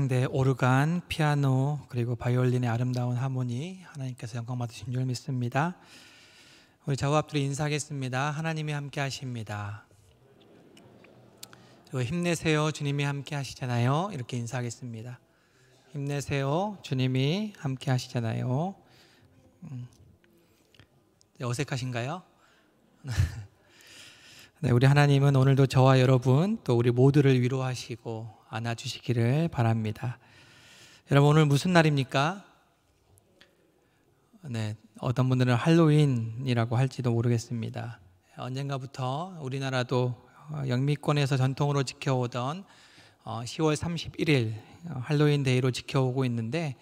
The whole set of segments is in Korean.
찬양대 오르간, 피아노 그리고 바이올린의 아름다운 하모니 하나님께서 영광 받으신 줄 믿습니다. 우리 좌우 앞뒤로 인사하겠습니다. 하나님이 함께 하십니다. 그리고 힘내세요, 주님이 함께 하시잖아요. 이렇게 인사하겠습니다. 힘내세요, 주님이 함께 하시잖아요. 어색하신가요? 네, 우리 하나님은 오늘도 저와 여러분 또 우리 모두를 위로하시고 안아주시기를 바랍니다. 여러분, 오늘 무슨 날입니까? 네, 어떤 분들은 할로윈이라고 할지도 모르겠습니다. 언젠가부터 우리나라도 영미권에서 전통으로 지켜오던 10월 31일 할로윈 데이로 지켜오고 있는데,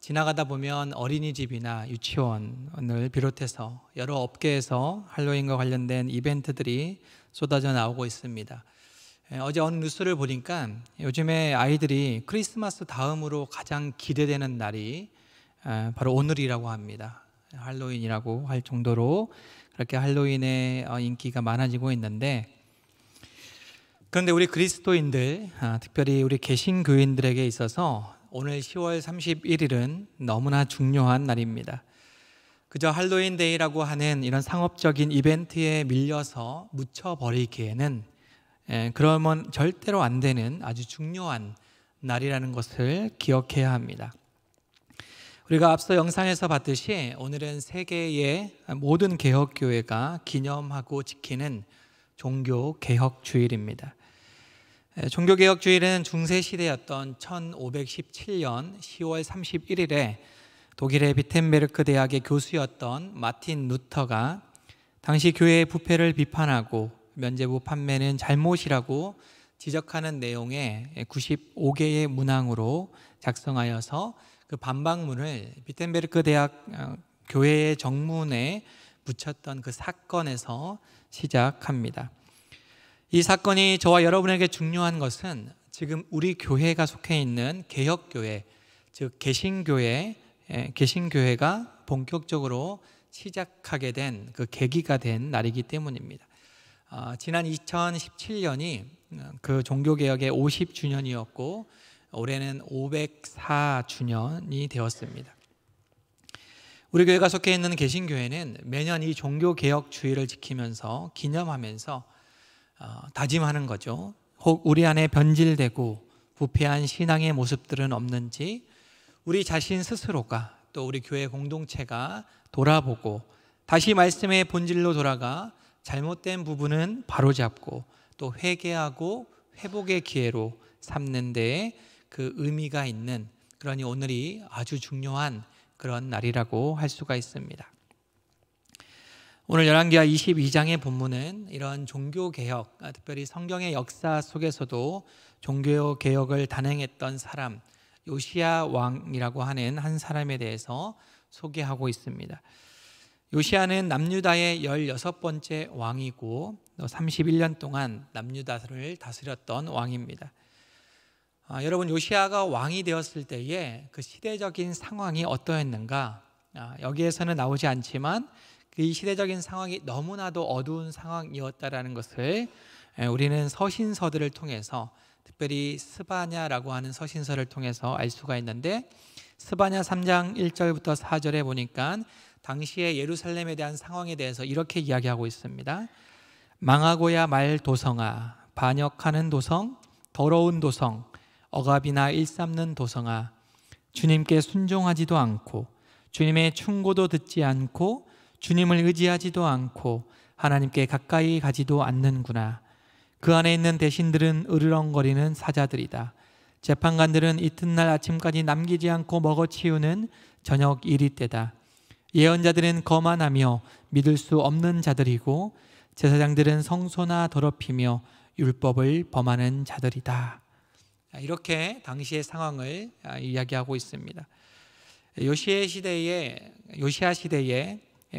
지나가다 보면 어린이집이나 유치원을 비롯해서 여러 업계에서 할로윈과 관련된 이벤트들이 쏟아져 나오고 있습니다. 어제 어느 뉴스를 보니까 요즘에 아이들이 크리스마스 다음으로 가장 기대되는 날이 바로 오늘이라고 합니다. 할로윈이라고 할 정도로 그렇게 할로윈의 인기가 많아지고 있는데, 그런데 우리 그리스도인들, 특별히 우리 개신교인들에게 있어서 오늘 10월 31일은 너무나 중요한 날입니다. 그저 할로윈 데이라고 하는 이런 상업적인 이벤트에 밀려서 묻혀버리기에는 그러면 절대로 안 되는 아주 중요한 날이라는 것을 기억해야 합니다. 우리가 앞서 영상에서 봤듯이 오늘은 세계의 모든 개혁교회가 기념하고 지키는 종교개혁주일입니다. 종교개혁주일은 중세시대였던 1517년 10월 31일에 독일의 비텐베르크 대학의 교수였던 마틴 루터가 당시 교회의 부패를 비판하고 면죄부 판매는 잘못이라고 지적하는 내용의 95개의 문항으로 작성하여서 그 반박문을 비텐베르크 대학 교회의 정문에 붙였던 그 사건에서 시작합니다. 이 사건이 저와 여러분에게 중요한 것은 지금 우리 교회가 속해 있는 개혁교회, 즉 개신교회가 본격적으로 시작하게 된 그 계기가 된 날이기 때문입니다. 지난 2017년이 그 종교개혁의 50주년이었고 올해는 504주년이 되었습니다. 우리 교회가 속해 있는 개신교회는 매년 이 종교개혁주의를 지키면서 기념하면서 다짐하는 거죠. 혹 우리 안에 변질되고 부패한 신앙의 모습들은 없는지 우리 자신 스스로가 또 우리 교회 공동체가 돌아보고 다시 말씀의 본질로 돌아가 잘못된 부분은 바로잡고 또 회개하고 회복의 기회로 삼는 데에 그 의미가 있는, 그러니 오늘이 아주 중요한 그런 날이라고 할 수가 있습니다. 오늘 열왕기하 22장의 본문은 이런 종교개혁, 특별히 성경의 역사 속에서도 종교개혁을 단행했던 사람, 요시야 왕이라고 하는 한 사람에 대해서 소개하고 있습니다. 요시야는 남유다의 16번째 왕이고 31년 동안 남유다를 다스렸던 왕입니다. 여러분, 요시야가 왕이 되었을 때의 그 시대적인 상황이 어떠했는가? 여기에서는 나오지 않지만 그 시대적인 상황이 너무나도 어두운 상황이었다라는 것을 우리는 서신서들을 통해서, 특별히 스바냐라고 하는 서신서를 통해서 알 수가 있는데, 스바냐 3장 1절부터 4절에 보니까 당시의 예루살렘에 대한 상황에 대해서 이렇게 이야기하고 있습니다. 망하고야 말 도성아, 반역하는 도성, 더러운 도성, 억압이나 일삼는 도성아, 주님께 순종하지도 않고 주님의 충고도 듣지 않고 주님을 의지하지도 않고 하나님께 가까이 가지도 않는구나. 그 안에 있는 대신들은 으르렁거리는 사자들이다. 재판관들은 이튿날 아침까지 남기지 않고 먹어치우는 저녁 이리 때다. 예언자들은 거만하며 믿을 수 없는 자들이고 제사장들은 성소나 더럽히며 율법을 범하는 자들이다. 이렇게 당시의 상황을 이야기하고 있습니다. 요시야 시대에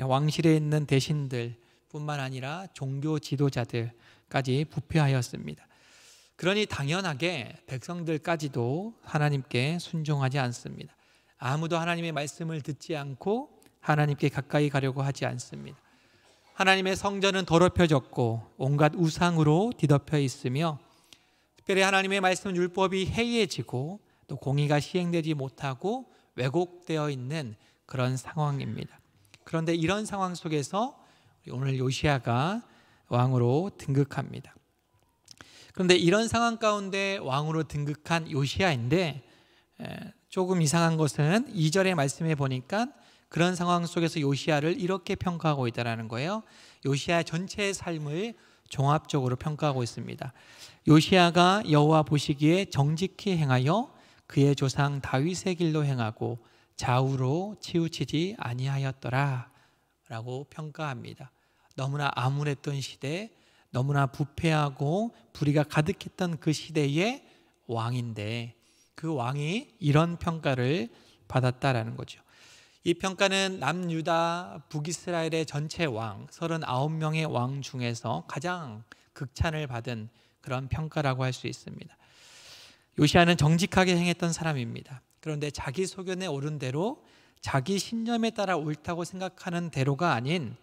왕실에 있는 대신들 뿐만 아니라 종교 지도자들까지 부패하였습니다. 그러니 당연하게 백성들까지도 하나님께 순종하지 않습니다. 아무도 하나님의 말씀을 듣지 않고 하나님께 가까이 가려고 하지 않습니다. 하나님의 성전은 더럽혀졌고 온갖 우상으로 뒤덮여 있으며 특별히 하나님의 말씀 율법이 해이해지고 또 공의가 시행되지 못하고 왜곡되어 있는 그런 상황입니다. 그런데 이런 상황 속에서 오늘 요시야가 왕으로 등극합니다. 그런데 이런 상황 가운데 왕으로 등극한 요시야인데 조금 이상한 것은 2절의 말씀에 보니까 그런 상황 속에서 요시야를 이렇게 평가하고 있다는 거예요. 요시야 전체의 삶을 종합적으로 평가하고 있습니다. 요시야가 여호와 보시기에 정직히 행하여 그의 조상 다윗의 길로 행하고 좌우로 치우치지 아니하였더라 라고 평가합니다. 너무나 암울했던 시대, 너무나 부패하고 불의가 가득했던 그 시대의 왕인데 그 왕이 이런 평가를 받았다라는 거죠. 이 평가는 남유다 북이스라엘의 전체 왕 39명의 왕 중에서 가장 극찬을 받은 그런 평가라고 할 수 있습니다. 요시야는 정직하게 행했던 사람입니다. 그런데 자기 소견에 옳은 대로 자기 신념에 따라 옳다고 생각하는 대로가 아닌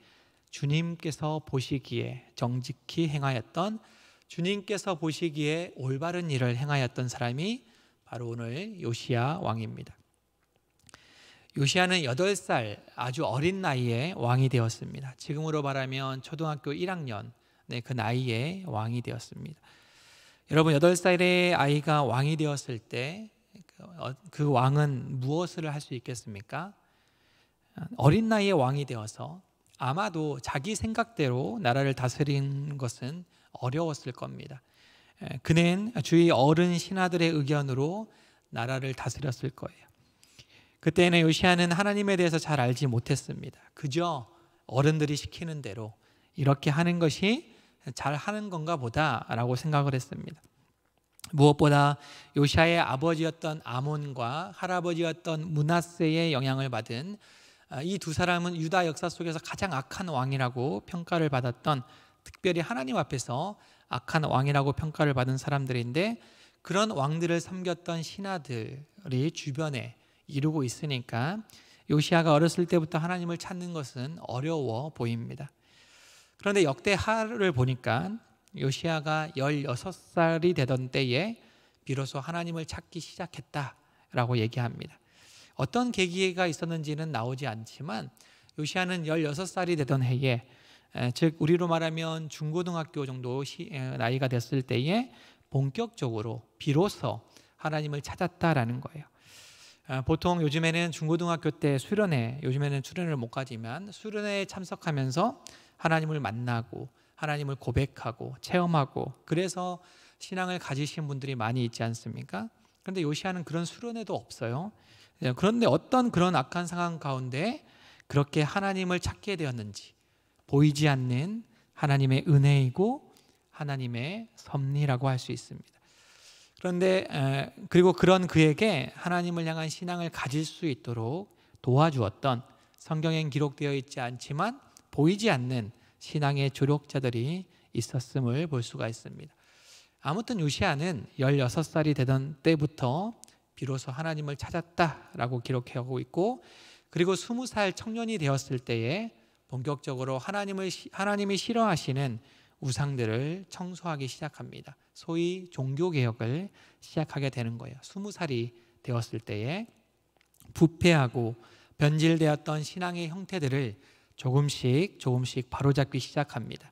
주님께서 보시기에 정직히 행하였던, 주님께서 보시기에 올바른 일을 행하였던 사람이 바로 오늘 요시야 왕입니다. 요시야는 8살 아주 어린 나이에 왕이 되었습니다. 지금으로 말하면 초등학교 1학년 그 나이에 왕이 되었습니다. 여러분 8살의 아이가 왕이 되었을 때 그 왕은 무엇을 할 수 있겠습니까? 어린 나이에 왕이 되어서 아마도 자기 생각대로 나라를 다스리는 것은 어려웠을 겁니다. 그는 주위 어른 신하들의 의견으로 나라를 다스렸을 거예요. 그때는 요시야는 하나님에 대해서 잘 알지 못했습니다. 그저 어른들이 시키는 대로 이렇게 하는 것이 잘 하는 건가 보다라고 생각을 했습니다. 무엇보다 요시야의 아버지였던 아몬과 할아버지였던 므낫세의 영향을 받은 이 두 사람은 유다 역사 속에서 가장 악한 왕이라고 평가를 받았던, 특별히 하나님 앞에서 악한 왕이라고 평가를 받은 사람들인데 그런 왕들을 섬겼던 신하들이 주변에 이루고 있으니까 요시야가 어렸을 때부터 하나님을 찾는 것은 어려워 보입니다. 그런데 역대하를 보니까 요시야가 16살이 되던 때에 비로소 하나님을 찾기 시작했다라고 얘기합니다. 어떤 계기가 있었는지는 나오지 않지만 요시야는 16살이 되던 해에, 즉 우리로 말하면 중고등학교 정도 나이가 됐을 때에 본격적으로 비로소 하나님을 찾았다라는 거예요. 보통 요즘에는 중고등학교 때 수련회, 요즘에는 수련회를 못 가지만 수련회에 참석하면서 하나님을 만나고 하나님을 고백하고 체험하고 그래서 신앙을 가지신 분들이 많이 있지 않습니까? 그런데 요시야는 그런 수련회도 없어요. 그런데 어떤 그런 악한 상황 가운데 그렇게 하나님을 찾게 되었는지, 보이지 않는 하나님의 은혜이고 하나님의 섭리라고 할 수 있습니다. 그런데 그리고 그런 그에게 하나님을 향한 신앙을 가질 수 있도록 도와주었던, 성경엔 기록되어 있지 않지만 보이지 않는 신앙의 조력자들이 있었음을 볼 수가 있습니다. 아무튼 요시야는 16살이 되던 때부터 비로소 하나님을 찾았다라고 기록하고 있고, 그리고 20살 청년이 되었을 때에 본격적으로 하나님이 싫어하시는 우상들을 청소하기 시작합니다. 소위 종교개혁을 시작하게 되는 거예요. 20살이 되었을 때에 부패하고 변질되었던 신앙의 형태들을 조금씩 바로잡기 시작합니다.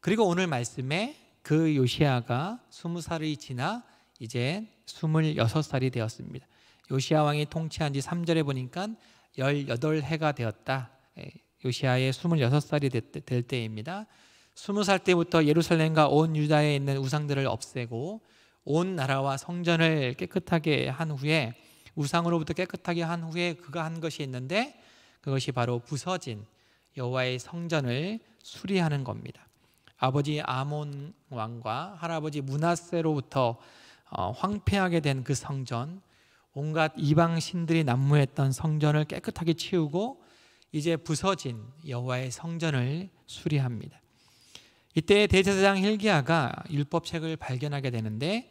그리고 오늘 말씀에 그 요시야가 20살이 지나 이제 26살이 되었습니다. 요시야 왕이 통치한 지 3절에 보니까 18해가 되었다. 요시야의 26살이 될 때입니다. 20살 때부터 예루살렘과 온 유다에 있는 우상들을 없애고 온 나라와 성전을 깨끗하게 한 후에, 우상으로부터 깨끗하게 한 후에 그가 한 것이 있는데 그것이 바로 부서진 여호와의 성전을 수리하는 겁니다. 아버지 아몬 왕과 할아버지 므낫세로부터 황폐하게 된 그 성전, 온갖 이방 신들이 난무했던 성전을 깨끗하게 치우고 이제 부서진 여호와의 성전을 수리합니다. 이때 대제사장 hil기야가 율법책을 발견하게 되는데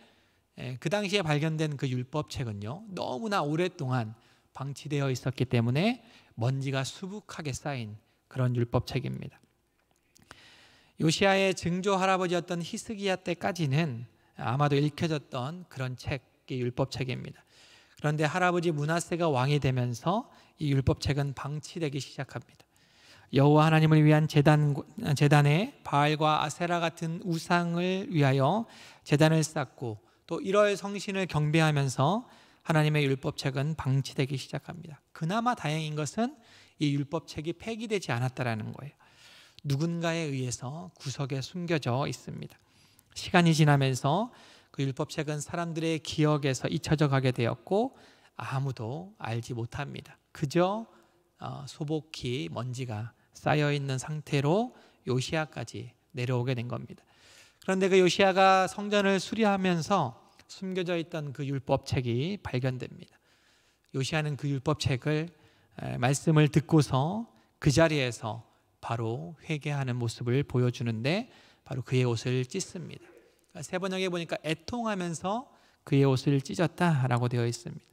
그 당시에 발견된 그 율법책은요 너무나 오랫동안 방치되어 있었기 때문에 먼지가 수북하게 쌓인 그런 율법책입니다. 요시야의 증조 할아버지였던 히스기야 때까지는 아마도 읽혀졌던 그런 책이 율법책입니다. 그런데 할아버지 므낫세가 왕이 되면서 이 율법책은 방치되기 시작합니다. 여호와 하나님을 위한 제단에 바알과 아세라 같은 우상을 위하여 제단을 쌓고 또 1월 성신을 경배하면서 하나님의 율법책은 방치되기 시작합니다. 그나마 다행인 것은 이 율법책이 폐기되지 않았다라는 거예요. 누군가에 의해서 구석에 숨겨져 있습니다. 시간이 지나면서 그 율법책은 사람들의 기억에서 잊혀져 가게 되었고 아무도 알지 못합니다. 그저 소복히 먼지가 쌓여있는 상태로 요시야까지 내려오게 된 겁니다. 그런데 그 요시야가 성전을 수리하면서 숨겨져 있던 그 율법책이 발견됩니다. 요시야는 그 율법책을 말씀을 듣고서 그 자리에서 바로 회개하는 모습을 보여주는데 바로 그의 옷을 찢습니다. 세 번역에 보니까 애통하면서 그의 옷을 찢었다라고 되어 있습니다.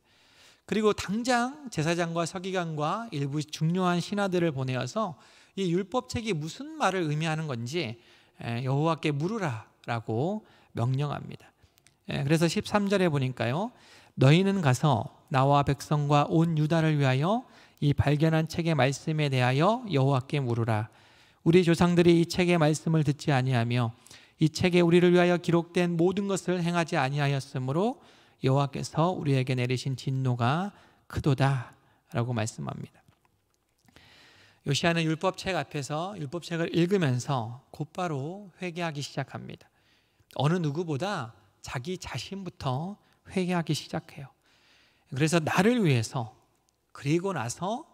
그리고 당장 제사장과 서기관과 일부 중요한 신하들을 보내어서 이 율법책이 무슨 말을 의미하는 건지 여호와께 물으라라고 명령합니다. 그래서 13절에 보니까요, 너희는 가서 나와 백성과 온 유다를 위하여 이 발견한 책의 말씀에 대하여 여호와께 물으라. 우리 조상들이 이 책의 말씀을 듣지 아니하며 이 책에 우리를 위하여 기록된 모든 것을 행하지 아니하였으므로 여호와께서 우리에게 내리신 진노가 크도다 라고 말씀합니다. 요시야는 율법책 앞에서 율법책을 읽으면서 곧바로 회개하기 시작합니다. 어느 누구보다 자기 자신부터 회개하기 시작해요. 그래서 나를 위해서 그리고 나서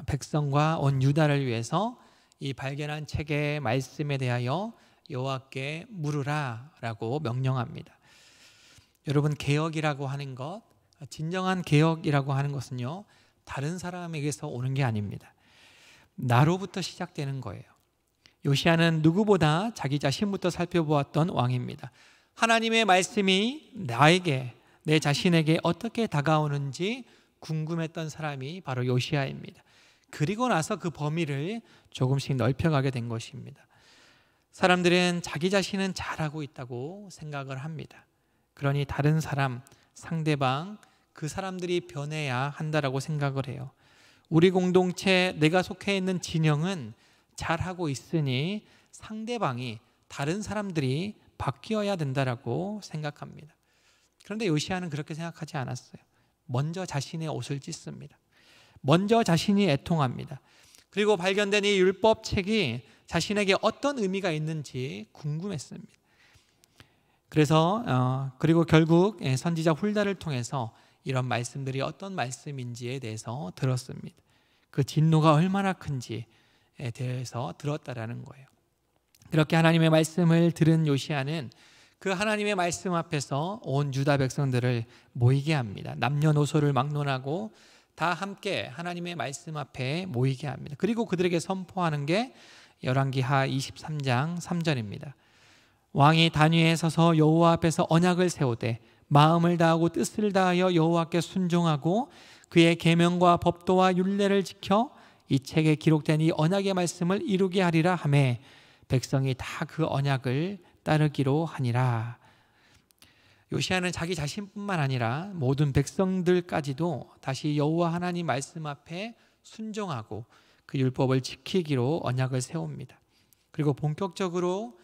백성과 온 유다를 위해서 이 발견한 책의 말씀에 대하여 여호와께 물으라라고 명령합니다. 여러분, 개혁이라고 하는 것, 진정한 개혁이라고 하는 것은요, 다른 사람에게서 오는 게 아닙니다. 나로부터 시작되는 거예요. 요시야는 누구보다 자기 자신부터 살펴보았던 왕입니다. 하나님의 말씀이 나에게, 내 자신에게 어떻게 다가오는지 궁금했던 사람이 바로 요시야입니다. 그리고 나서 그 범위를 조금씩 넓혀가게 된 것입니다. 사람들은 자기 자신은 잘하고 있다고 생각을 합니다. 그러니 다른 사람, 상대방, 그 사람들이 변해야 한다라고 생각을 해요. 우리 공동체, 내가 속해 있는 진영은 잘하고 있으니 상대방이, 다른 사람들이 바뀌어야 된다라고 생각합니다. 그런데 요시야는 그렇게 생각하지 않았어요. 먼저 자신의 옷을 찢습니다. 먼저 자신이 애통합니다. 그리고 발견된 이 율법책이 자신에게 어떤 의미가 있는지 궁금했습니다. 그리고 결국 선지자 훌다를 통해서 이런 말씀들이 어떤 말씀인지에 대해서 들었습니다. 그 진노가 얼마나 큰지에 대해서 들었다라는 거예요. 그렇게 하나님의 말씀을 들은 요시야는 그 하나님의 말씀 앞에서 온 유다 백성들을 모이게 합니다. 남녀노소를 막론하고 다 함께 하나님의 말씀 앞에 모이게 합니다. 그리고 그들에게 선포하는 게 열왕기하 23장 3절입니다. 왕이 단위에 서서 여호와 앞에서 언약을 세우되 마음을 다하고 뜻을 다하여 여호와께 순종하고 그의 계명과 법도와 율례를 지켜 이 책에 기록된 이 언약의 말씀을 이루게 하리라 하매 백성이 다 그 언약을 따르기로 하니라. 요시야는 자기 자신뿐만 아니라 모든 백성들까지도 다시 여호와 하나님 말씀 앞에 순종하고 그 율법을 지키기로 언약을 세웁니다. 그리고 본격적으로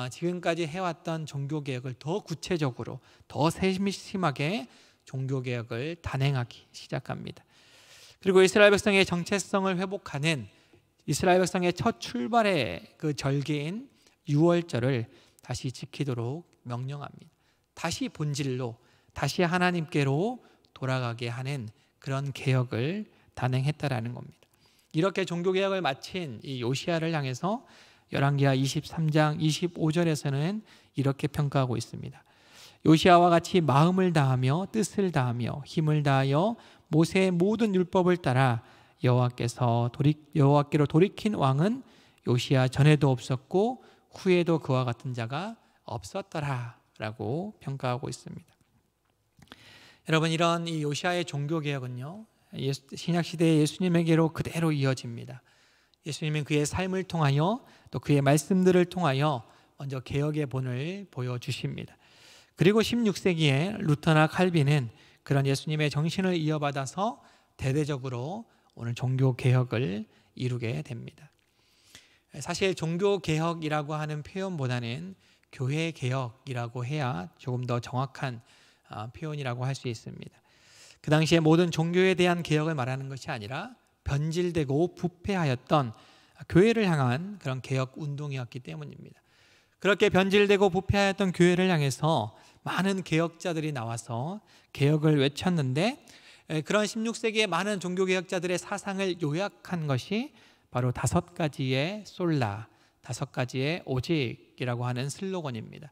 지금까지 해왔던 종교개혁을 더 구체적으로, 더 세심하게 종교개혁을 단행하기 시작합니다. 그리고 이스라엘 백성의 정체성을 회복하는 이스라엘 백성의 첫 출발의 그 절기인 유월절을 다시 지키도록 명령합니다. 다시 본질로, 다시 하나님께로 돌아가게 하는 그런 개혁을 단행했다라는 겁니다. 이렇게 종교개혁을 마친 이 요시야를 향해서 열왕기하 23장 25절에서는 이렇게 평가하고 있습니다. 요시야와 같이 마음을 다하며 뜻을 다하며 힘을 다하여 모세의 모든 율법을 따라 여호와께로 돌이킨 왕은 요시야 전에도 없었고 후에도 그와 같은 자가 없었더라 라고 평가하고 있습니다. 여러분, 이런 이 요시야의 종교개혁은요, 신약시대의 예수님에게로 그대로 이어집니다. 예수님은 그의 삶을 통하여 또 그의 말씀들을 통하여 먼저 개혁의 본을 보여주십니다. 그리고 16세기에 루터나 칼빈은 그런 예수님의 정신을 이어받아서 대대적으로 오늘 종교개혁을 이루게 됩니다. 사실 종교개혁이라고 하는 표현보다는 교회개혁이라고 해야 조금 더 정확한 표현이라고 할 수 있습니다. 그 당시에 모든 종교에 대한 개혁을 말하는 것이 아니라 변질되고 부패하였던 교회를 향한 그런 개혁 운동이었기 때문입니다. 그렇게 변질되고 부패하였던 교회를 향해서 많은 개혁자들이 나와서 개혁을 외쳤는데, 그런 16세기의 많은 종교개혁자들의 사상을 요약한 것이 바로 5가지의 솔라, 5가지의 오직이라고 하는 슬로건입니다.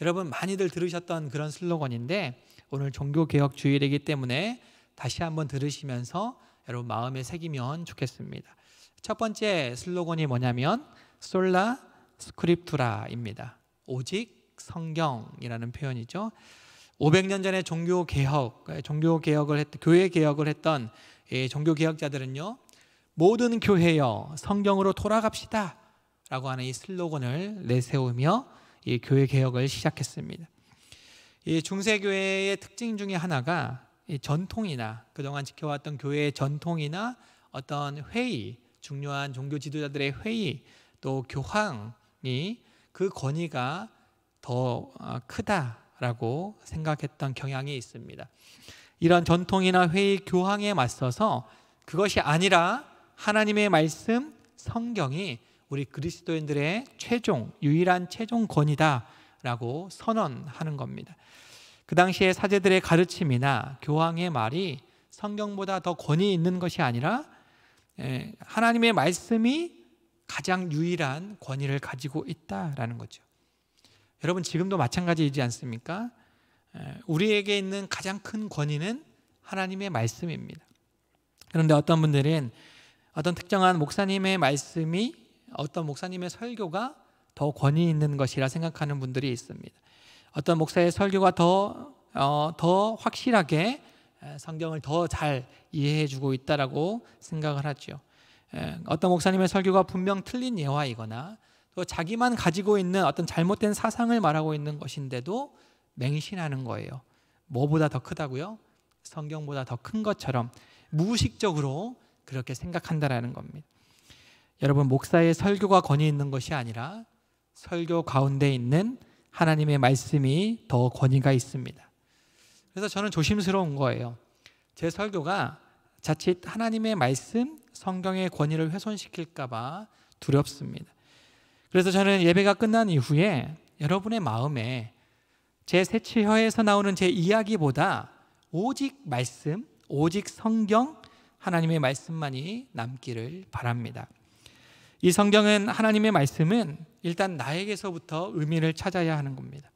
여러분 많이들 들으셨던 그런 슬로건인데, 오늘 종교개혁 주일이기 때문에 다시 한번 들으시면서 여러분 마음에 새기면 좋겠습니다. 첫 번째 슬로건이 뭐냐면 솔라 스크립투라입니다. 오직 성경이라는 표현이죠. 500년 전에 종교개혁을 했던, 교회 개혁을 했던 종교개혁자들은요, 모든 교회여 성경으로 돌아갑시다 라고 하는 이 슬로건을 내세우며 이 교회 개혁을 시작했습니다. 이 중세교회의 특징 중에 하나가 이 전통이나 그동안 지켜왔던 교회의 전통이나 어떤 회의, 중요한 종교 지도자들의 회의, 또 교황이 그 권위가 더 크다라고 생각했던 경향이 있습니다. 이런 전통이나 회의, 교황에 맞서서 그것이 아니라 하나님의 말씀, 성경이 우리 그리스도인들의 유일한 최종 권위다라고 선언하는 겁니다. 그 당시에 사제들의 가르침이나 교황의 말이 성경보다 더 권위 있는 것이 아니라 하나님의 말씀이 가장 유일한 권위를 가지고 있다라는 거죠. 여러분 지금도 마찬가지이지 않습니까? 우리에게 있는 가장 큰 권위는 하나님의 말씀입니다. 그런데 어떤 분들은 어떤 특정한 목사님의 말씀이, 어떤 목사님의 설교가 더 권위 있는 것이라 생각하는 분들이 있습니다. 어떤 목사의 설교가 더 확실하게 성경을 더 잘 이해해 주고 있다라고 생각을 하죠. 어떤 목사님의 설교가 분명 틀린 예화이거나 또 자기만 가지고 있는 어떤 잘못된 사상을 말하고 있는 것인데도 맹신하는 거예요. 뭐보다 더 크다고요? 성경보다 더 큰 것처럼 무의식적으로 그렇게 생각한다라는 겁니다. 여러분, 목사의 설교가 권위 있는 것이 아니라 설교 가운데 있는 하나님의 말씀이 더 권위가 있습니다. 그래서 저는 조심스러운 거예요. 제 설교가 자칫 하나님의 말씀, 성경의 권위를 훼손시킬까 봐 두렵습니다. 그래서 저는 예배가 끝난 이후에 여러분의 마음에 제 새치혀에서 나오는 제 이야기보다 오직 말씀, 오직 성경, 하나님의 말씀만이 남기를 바랍니다. 이 성경은, 하나님의 말씀은 일단 나에게서부터 의미를 찾아야 하는 겁니다.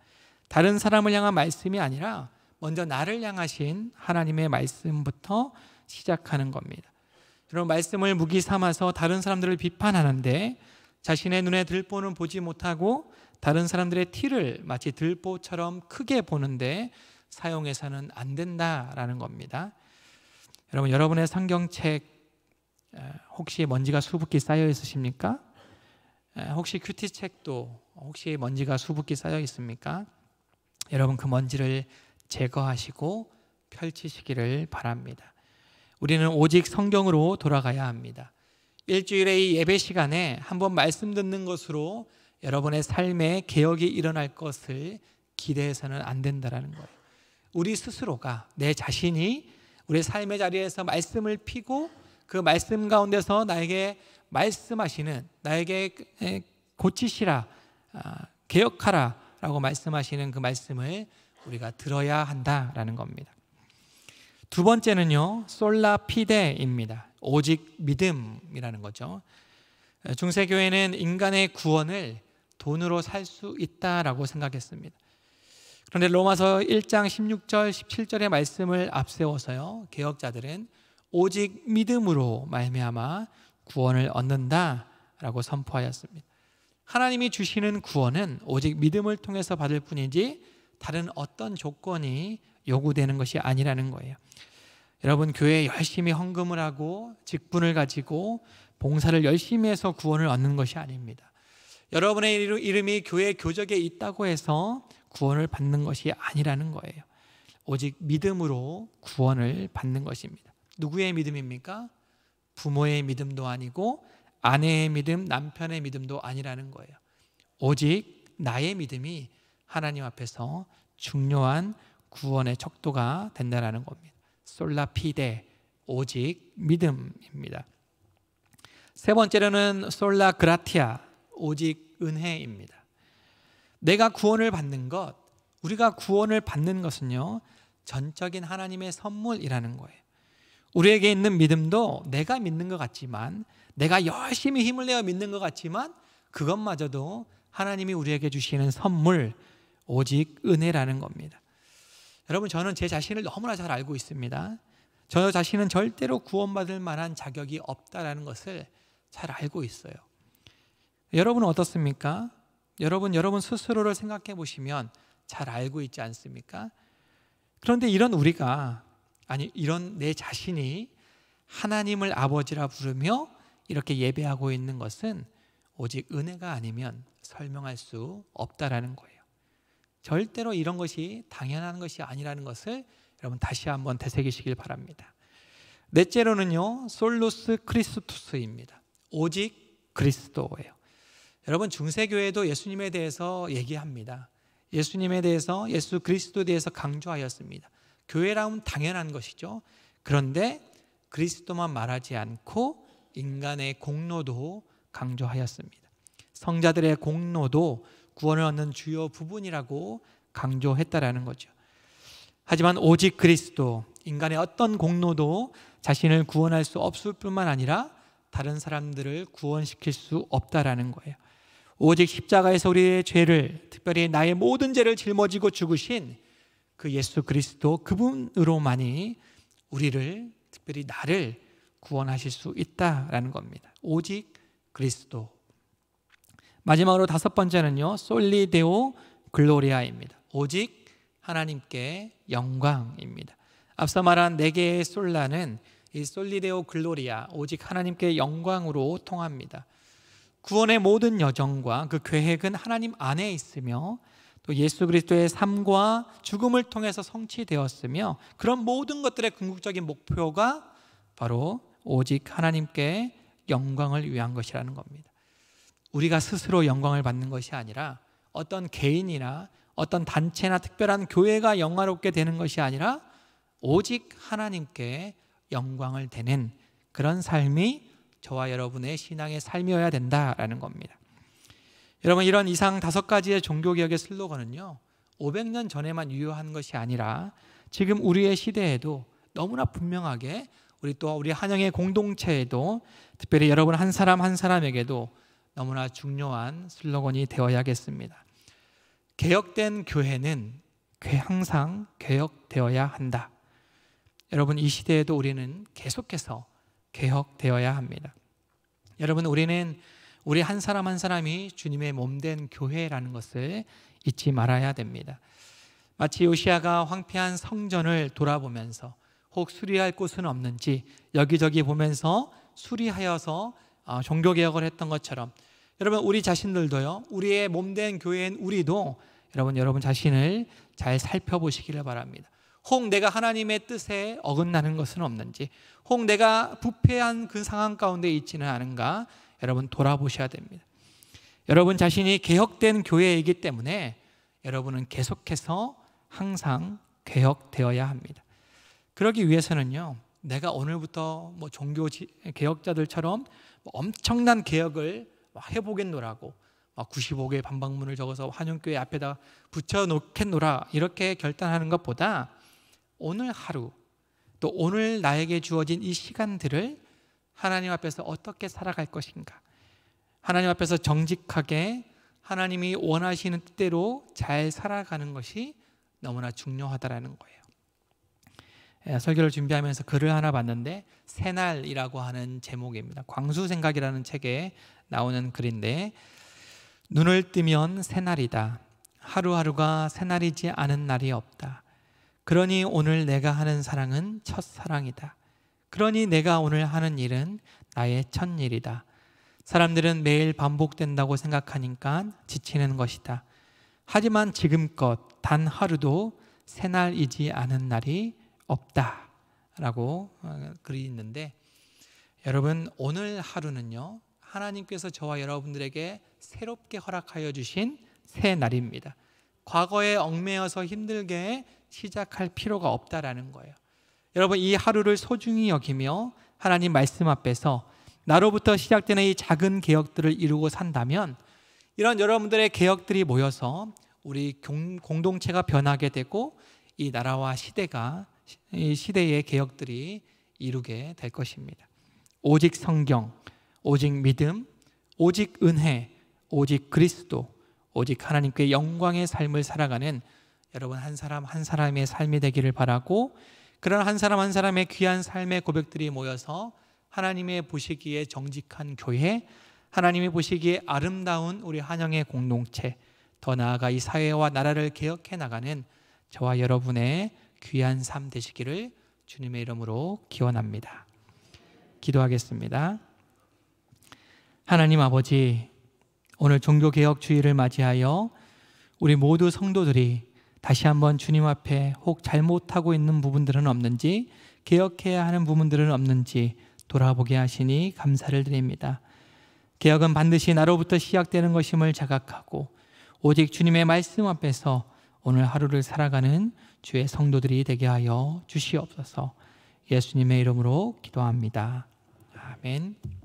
다른 사람을 향한 말씀이 아니라 먼저 나를 향하신 하나님의 말씀부터 시작하는 겁니다. 여러분, 말씀을 무기 삼아서 다른 사람들을 비판하는데 자신의 눈에 들보는 보지 못하고 다른 사람들의 티를 마치 들보처럼 크게 보는데 사용해서는 안 된다라는 겁니다. 여러분, 여러분의 성경책 혹시 먼지가 수북히 쌓여 있으십니까? 혹시 큐티책도 혹시 먼지가 수북히 쌓여 있습니까? 여러분, 그 먼지를 제거하시고 펼치시기를 바랍니다. 우리는 오직 성경으로 돌아가야 합니다. 일주일에 이 예배 시간에 한번 말씀 듣는 것으로 여러분의 삶에 개혁이 일어날 것을 기대해서는 안 된다는 거예요. 우리 스스로가, 내 자신이 우리 삶의 자리에서 말씀을 피고 그 말씀 가운데서 나에게 말씀하시는, 나에게 고치시라, 개혁하라 라고 말씀하시는 그 말씀을 우리가 들어야 한다라는 겁니다. 두 번째는요, 솔라 피데입니다. 오직 믿음이라는 거죠. 중세교회는 인간의 구원을 돈으로 살 수 있다라고 생각했습니다. 그런데 로마서 1장 16절 17절의 말씀을 앞세워서요, 개혁자들은 오직 믿음으로 말미암아 구원을 얻는다라고 선포하였습니다. 하나님이 주시는 구원은 오직 믿음을 통해서 받을 뿐이지 다른 어떤 조건이 요구되는 것이 아니라는 거예요. 여러분, 교회에 열심히 헌금을 하고 직분을 가지고 봉사를 열심히 해서 구원을 얻는 것이 아닙니다. 여러분의 이름이 교회 교적에 있다고 해서 구원을 받는 것이 아니라는 거예요. 오직 믿음으로 구원을 받는 것입니다. 누구의 믿음입니까? 부모의 믿음도 아니고 아내의 믿음, 남편의 믿음도 아니라는 거예요. 오직 나의 믿음이 하나님 앞에서 중요한 구원의 척도가 된다는 겁니다. 솔라 피데, 오직 믿음입니다. 세 번째로는 솔라 그라티아, 오직 은혜입니다. 내가 구원을 받는 것, 우리가 구원을 받는 것은요, 전적인 하나님의 선물이라는 거예요. 우리에게 있는 믿음도 내가 믿는 것 같지만, 내가 열심히 힘을 내어 믿는 것 같지만, 그것마저도 하나님이 우리에게 주시는 선물, 오직 은혜라는 겁니다. 여러분, 저는 제 자신을 너무나 잘 알고 있습니다. 저 자신은 절대로 구원받을 만한 자격이 없다라는 것을 잘 알고 있어요. 여러분은 어떻습니까? 여러분 스스로를 생각해 보시면 잘 알고 있지 않습니까? 그런데 이런 내 자신이 하나님을 아버지라 부르며 이렇게 예배하고 있는 것은 오직 은혜가 아니면 설명할 수 없다라는 거예요. 절대로 이런 것이 당연한 것이 아니라는 것을 여러분 다시 한번 되새기시길 바랍니다. 넷째로는요, 솔루스 크리스투스입니다. 오직 그리스도예요. 여러분, 중세교회도 예수님에 대해서 얘기합니다. 예수님에 대해서, 예수 그리스도에 대해서 강조하였습니다. 교회라면 당연한 것이죠. 그런데 그리스도만 말하지 않고 인간의 공로도 강조하였습니다. 성자들의 공로도 구원을 얻는 주요 부분이라고 강조했다라는 거죠. 하지만 오직 그리스도, 인간의 어떤 공로도 자신을 구원할 수 없을 뿐만 아니라 다른 사람들을 구원시킬 수 없다라는 거예요. 오직 십자가에서 우리의 죄를, 특별히 나의 모든 죄를 짊어지고 죽으신 그 예수 그리스도, 그분으로만이 우리를, 특별히 나를 구원하실 수 있다라는 겁니다. 오직 그리스도. 마지막으로 다섯 번째는요, 솔리 데오 글로리아입니다. 오직 하나님께 영광입니다. 앞서 말한 네 개의 솔라는 이 솔리 데오 글로리아, 오직 하나님께 영광으로 통합니다. 구원의 모든 여정과 그 계획은 하나님 안에 있으며 또 예수 그리스도의 삶과 죽음을 통해서 성취되었으며, 그런 모든 것들의 궁극적인 목표가 바로 오직 하나님께 영광을 위한 것이라는 겁니다. 우리가 스스로 영광을 받는 것이 아니라, 어떤 개인이나 어떤 단체나 특별한 교회가 영화롭게 되는 것이 아니라 오직 하나님께 영광을 되는 그런 삶이 저와 여러분의 신앙의 삶이어야 된다라는 겁니다. 여러분, 이런 이상 다섯 가지의 종교개혁의 슬로건은요, 500년 전에만 유효한 것이 아니라 지금 우리의 시대에도 너무나 분명하게, 우리 한영의 공동체에도, 특별히 여러분 한 사람 한 사람에게도 너무나 중요한 슬로건이 되어야겠습니다. 개혁된 교회는 항상 개혁되어야 한다. 여러분, 이 시대에도 우리는 계속해서 개혁되어야 합니다. 여러분, 우리 한 사람 한 사람이 주님의 몸된 교회라는 것을 잊지 말아야 됩니다. 마치 요시야가 황폐한 성전을 돌아보면서 혹 수리할 곳은 없는지 여기저기 보면서 수리하여서 종교개혁을 했던 것처럼, 여러분 우리 자신들도요, 우리의 몸된 교회인 우리도 여러분 자신을 잘 살펴보시기를 바랍니다. 혹 내가 하나님의 뜻에 어긋나는 것은 없는지, 혹 내가 부패한 그 상황 가운데 있지는 않은가, 여러분 돌아보셔야 됩니다. 여러분 자신이 개혁된 교회이기 때문에 여러분은 계속해서 항상 개혁되어야 합니다. 그러기 위해서는요, 내가 오늘부터 종교 개혁자들처럼 엄청난 개혁을 해보겠노라고 95개의 반박문을 적어서 환영교회 앞에다 붙여놓겠노라 이렇게 결단하는 것보다, 오늘 하루, 또 오늘 나에게 주어진 이 시간들을 하나님 앞에서 어떻게 살아갈 것인가, 하나님 앞에서 정직하게 하나님이 원하시는 뜻대로 잘 살아가는 것이 너무나 중요하다라는 거예요. 설교를 준비하면서 글을 하나 봤는데, 새날이라고 하는 제목입니다. 광수생각이라는 책에 나오는 글인데, 눈을 뜨면 새날이다. 하루하루가 새날이지 않은 날이 없다. 그러니 오늘 내가 하는 사랑은 첫사랑이다. 그러니 내가 오늘 하는 일은 나의 첫일이다. 사람들은 매일 반복된다고 생각하니까 지치는 것이다. 하지만 지금껏 단 하루도 새날이지 않은 날이 없다 라고 글이 있는데, 여러분, 오늘 하루는요, 하나님께서 저와 여러분들에게 새롭게 허락하여 주신 새 날입니다. 과거에 얽매여서 힘들게 시작할 필요가 없다라는 거예요. 여러분, 이 하루를 소중히 여기며 하나님 말씀 앞에서 나로부터 시작되는 이 작은 개혁들을 이루고 산다면, 이런 여러분들의 개혁들이 모여서 우리 공동체가 변하게 되고 이 나라와 이 시대의 개혁들이 이루게 될 것입니다. 오직 성경, 오직 믿음, 오직 은혜, 오직 그리스도, 오직 하나님께 영광의 삶을 살아가는 여러분 한 사람 한 사람의 삶이 되기를 바라고, 그런 한 사람 한 사람의 귀한 삶의 고백들이 모여서 하나님의 보시기에 정직한 교회, 하나님이 보시기에 아름다운 우리 한영의 공동체, 더 나아가 이 사회와 나라를 개혁해 나가는 저와 여러분의 귀한 삶 되시기를 주님의 이름으로 기원합니다. 기도하겠습니다. 하나님 아버지, 오늘 종교개혁 주일을 맞이하여 우리 모두 성도들이 다시 한번 주님 앞에 혹 잘못하고 있는 부분들은 없는지, 개혁해야 하는 부분들은 없는지 돌아보게 하시니 감사를 드립니다. 개혁은 반드시 나로부터 시작되는 것임을 자각하고 오직 주님의 말씀 앞에서 오늘 하루를 살아가는 주의 성도들이 되게 하여 주시옵소서. 예수님의 이름으로 기도합니다. 아멘.